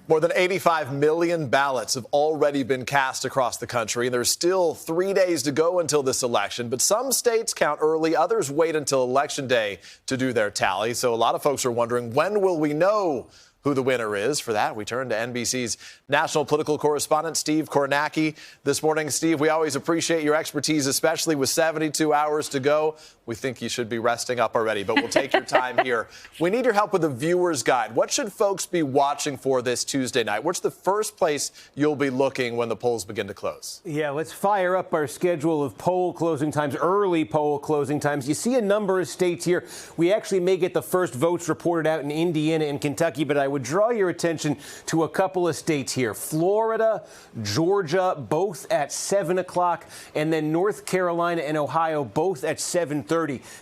More than 85 million ballots have already been cast across the country, and there's still 3 days to go until this election. But some states count early, others wait until Election Day to do their tally. So a lot of folks are wondering, when will we know who the winner is? For that, we turn to NBC's national political correspondent, Steve Kornacki. This morning, Steve, we always appreciate your expertise, especially with 72 hours to go. We think you should be resting up already, but we'll take your time here. We need your help with the viewer's guide. What should folks be watching for this Tuesday night? What's the first place you'll be looking when the polls begin to close? Yeah, let's fire up our schedule of poll closing times, early poll closing times. You see a number of states here. We actually may get the first votes reported out in Indiana and Kentucky, but I would draw your attention to a couple of states here. Florida, Georgia, both at 7 o'clock, and then North Carolina and Ohio, both at 7:30.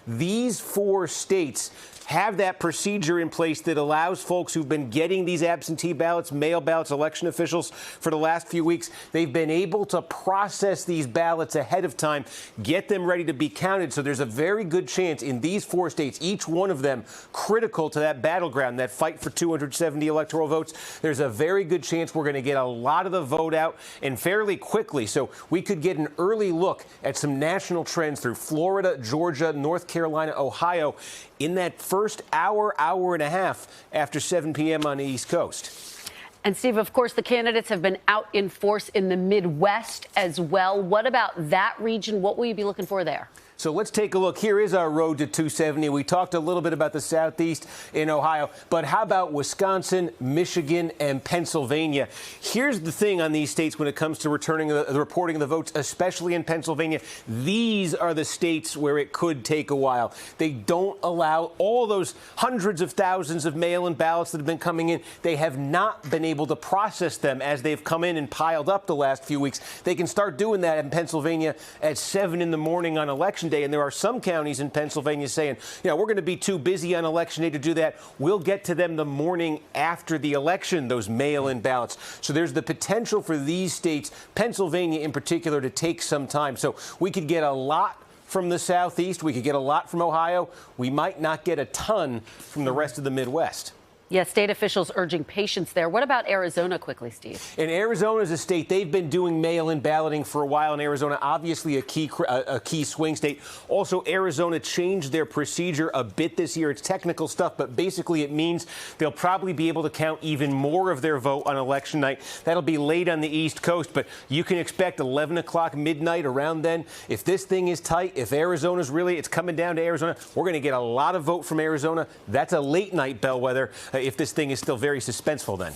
These four states have that procedure in place that allows folks who've been getting these absentee ballots, mail ballots, election officials for the last few weeks, they've been able to process these ballots ahead of time, get them ready to be counted. So there's a very good chance in these four states, each one of them critical to that battleground, that fight for 270 electoral votes. There's a very good chance we're going to get a lot of the vote out and fairly quickly. So we could get an early look at some national trends through Florida, Georgia, North Carolina, Ohio in that first hour, hour and a half after 7 p.m. on the East Coast. And, Steve, of course, the candidates have been out in force in the Midwest as well. What about that region? What will you be looking for there? So let's take a look. Here is our road to 270. We talked a little bit about the Southeast in Ohio, but how about Wisconsin, Michigan, and Pennsylvania? Here's the thing on these states when it comes to reporting of the votes, especially in Pennsylvania. These are the states where it could take a while. They don't allow all those hundreds of thousands of mail-in ballots that have been coming in. They have not been able to process them as they've come in and piled up the last few weeks. They can start doing that in Pennsylvania at 7 in the morning on Election Day. And there are some counties in Pennsylvania saying, we're going to be too busy on Election Day to do that. We'll get to them the morning after the election, those mail-in ballots. So there's the potential for these states, Pennsylvania in particular, to take some time. So we could get a lot from the Southeast. We could get a lot from Ohio. We might not get a ton from the rest of the Midwest. Yes, state officials urging patience there. What about Arizona quickly, Steve? And Arizona is a state, they've been doing mail-in balloting for a while in Arizona, obviously a key swing state. Also, Arizona changed their procedure a bit this year. It's technical stuff, but basically it means they'll probably be able to count even more of their vote on election night. That'll be late on the East Coast, but you can expect 11 o'clock midnight around then. If this thing is tight, if Arizona's really, it's coming down to Arizona, we're going to get a lot of vote from Arizona. That's a late night bellwether. If this thing is still very suspenseful then.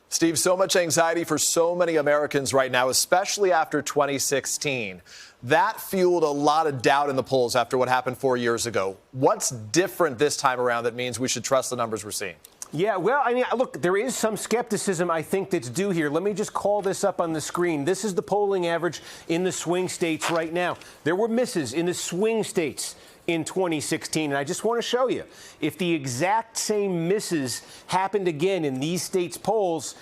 Steve, so much anxiety for so many Americans right now, especially after 2016. That fueled a lot of doubt in the polls after what happened 4 years ago. What's different this time around that means we should trust the numbers we're seeing? Yeah, well, look, there is some skepticism, I think, that's due here. Let me just call this up on the screen. This is the polling average in the swing states right now. There were misses in the swing states in 2016. And I just want to show you, if the exact same misses happened again in these states' polls,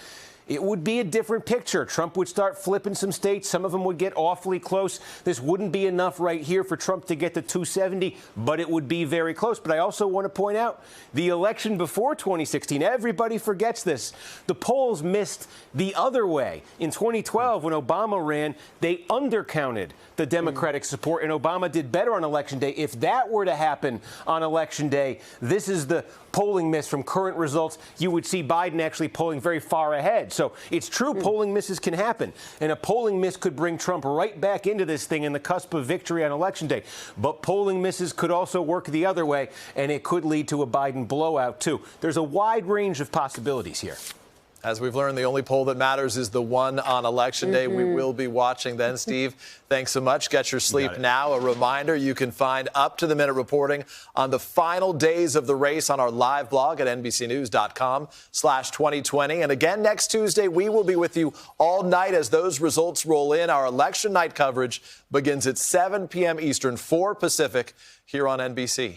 it would be a different picture. Trump would start flipping some states. Some of them would get awfully close. This wouldn't be enough right here for Trump to get to 270, but it would be very close. But I also want to point out the election before 2016, everybody forgets this. The polls missed the other way. In 2012, when Obama ran, they undercounted the Democratic support, and Obama did better on Election Day. If that were to happen on Election Day, this is the polling miss from current results. You would see Biden actually polling very far ahead. So it's true, polling misses can happen, and a polling miss could bring Trump right back into this thing in the cusp of victory on Election Day. But polling misses could also work the other way, and it could lead to a Biden blowout, too. There's a wide range of possibilities here. As we've learned, the only poll that matters is the one on Election Day. We will be watching then. Steve, thanks so much. Get your sleep now. A reminder, you can find up-to-the-minute reporting on the final days of the race on our live blog at NBCnews.com/2020. And again, next Tuesday, we will be with you all night as those results roll in. Our election night coverage begins at 7 p.m. Eastern, 4 Pacific, here on NBC.